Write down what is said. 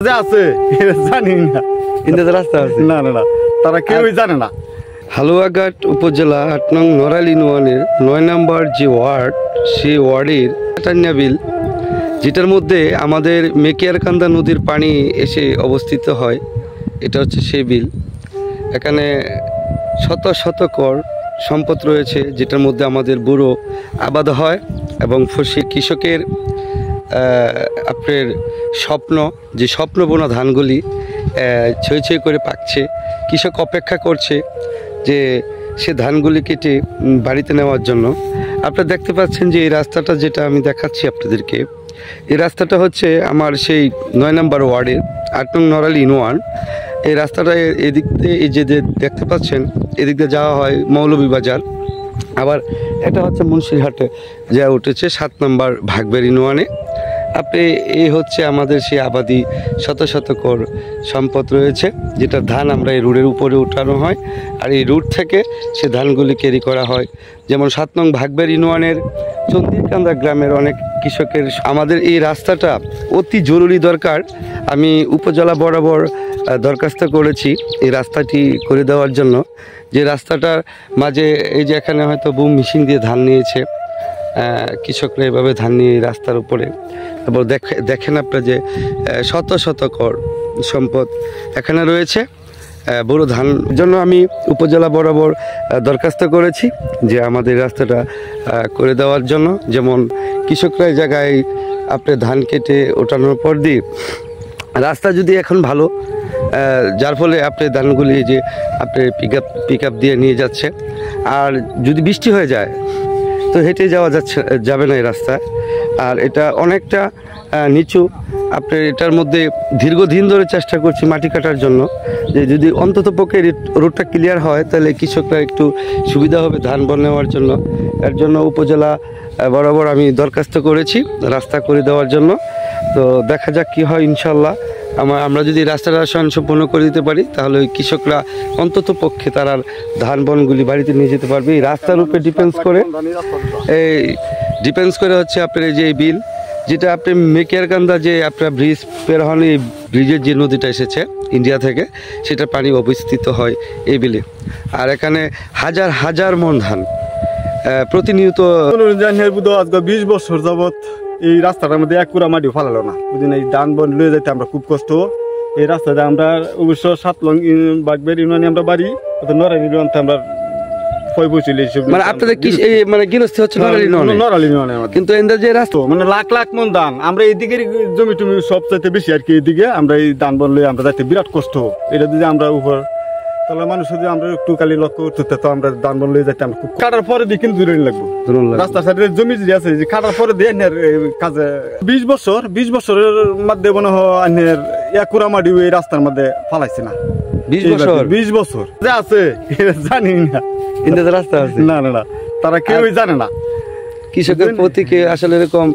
যে আছে জানি না, কিন্তু রাস্তা আছে না না না, তারা কেউই জানে না। হালুয়াঘাট উপজেলা ৮ নং নড়াইল ইউনিয়নের ৯ নম্বর যে ওয়ার্ড, সেই ওয়ার্ডের টান্না বিল, যেটার মধ্যে আমাদের মেকিয়ারকান্দা নদীর পানি এসে অবস্থিত হয়, এটা হচ্ছে সেই বিল। এখানে শত শত কর সম্পদ রয়েছে, যেটার মধ্যে আমাদের বুড়ো আবাদ হয় এবং ফসি কৃষকের আপনার যে স্বপ্ন বোনা ধানগুলি ছই ছই করে পাকছে। কৃষক অপেক্ষা করছে যে সে ধানগুলি কেটে বাড়িতে নেওয়ার জন্য। আপনারা দেখতে পাচ্ছেন যে এই রাস্তাটা যেটা আমি দেখাচ্ছি আপনাদেরকে, এই রাস্তাটা হচ্ছে আমার সেই ৯ নম্বর ওয়ার্ডের ৮ নং নড়াইল ইউনিয়ন। এই রাস্তাটা এদিক দিয়ে, এই যে দেখতে পাচ্ছেন, এদিক দিয়ে যাওয়া হয় মৌলভীবাজার। আবার এটা হচ্ছে মুন্সিরহাটে যা উঠেছে ৭ নম্বর ভাগবের ইউনিয়নে। আপনি এই হচ্ছে আমাদের সেই আবাদি শত শত কর সম্পদ রয়েছে, যেটা ধান আমরা এই রুটের উপরে উঠানো হয়, আর এই রুট থেকে সে ধানগুলি ক্যারি করা হয়। যেমন ৭ নং ভাগবের ইউনিয়নের চন্দিরকান্দা গ্রামের অনেক কৃষকের আমাদের এই রাস্তাটা অতি জরুরি দরকার। আমি উপজেলা বরাবর দরখাস্ত করেছি এই রাস্তাটি করে দেওয়ার জন্য। যে রাস্তাটার মাঝে এই যে এখানে হয়তো বুম মেশিন দিয়ে ধান নিয়েছে কৃষকরা, এভাবে ধান নিয়ে এই রাস্তার উপরে। তারপর দেখেন আপনারা যে শত শত কর সম্পদ এখানে রয়েছে। বড় ধান জন্য আমি উপজেলা বরাবর দরখাস্ত করেছি যে আমাদের রাস্তাটা করে দেওয়ার জন্য। যেমন কৃষকরা এই জায়গায় আপনি ধান কেটে ওঠানোর পর দিয়ে রাস্তা যদি এখন ভালো, যার ফলে আপনি ধানগুলি যে আপনি পিক আপ দিয়ে নিয়ে যাচ্ছে। আর যদি বৃষ্টি হয়ে যায় তো হেঁটে যাবে না এই রাস্তায়। আর এটা অনেকটা নিচু। আপনার এটার মধ্যে দীর্ঘদিন ধরে চেষ্টা করছি মাটি কাটার জন্য, যে যদি অন্তত পক্ষে রোডটা ক্লিয়ার হয় তাহলে কৃষকরা একটু সুবিধা হবে ধান বন নেওয়ার জন্য। এর জন্য উপজেলা বরাবর আমি দরখাস্ত করেছি রাস্তা করে দেওয়ার জন্য। তো দেখা যাক কী হয়। ইনশাল্লাহ আমরা যদি রাস্তাটা সম্পূর্ণ করে দিতে পারি তাহলে ওই কৃষকরা অন্তত পক্ষে তারা ধান বনগুলি বাড়িতে নিয়ে যেতে পারবে। এই রাস্তার উপরে ডিপেন্ডস করে হচ্ছে আপনার এই যে এই বিল, যেটা আপনি মেকিয়ারকান্দা যে আপনার ব্রিজ পের হন, এই ব্রিজের যে নদীটা এসেছে ইন্ডিয়া থেকে, সেটা পানি অবস্থিত হয় এই বিলে। আর এখানে হাজার হাজার মন ধান প্রতিনিয়ত। 20 বছর যাবৎ এই রাস্তাটার মধ্যে এক কুড়া মাটিও ফালালো না। বুঝলেন, এই ধান বন লয়ে যেতে আমরা খুব কষ্ট। এই রাস্তাতে আমরা অবশ্য ৭ নং ভাগবের ইউনিয়নে আমরা বাড়ি, নড়াইল ইউনিয়নে আমরা মানে আপনাদের কি মানে গৃহস্থী হচ্ছে নড়াইল ইউনিয়নে, কিন্তু এদের যে রাস্তা মানে লাখ লাখ মন ধান, আমরা এইদিকে জমি টমি সবচাইতে বেশি আর কি। এইদিকে আমরা এই ধান বন লয়ে আমরা যাইতে বিরাট কষ্ট। এটা যদি আমরা উপর তাহলে মানুষ যদি আমরা একটু কালি লক্ষ্য করতে, তো আমরা ধান বন লয়ে যাইতে আমরা কাটার পরে দিয়ে কিন্তু দূরে লাগবো। রাস্তার সাইডে জমি যদি আছে যে কাটার পরে দিয়ে কাজে 20 বছরের মধ্যে মনে হয় আইনের এক কুড়া মাটি এই রাস্তার মধ্যে ফালাইছে না। 20 বছর যে আছে জানি না, কিন্তু রাস্তা আছে, না না না, তারা কেউই জানে না। কৃষকের প্রতি আসলে এরকম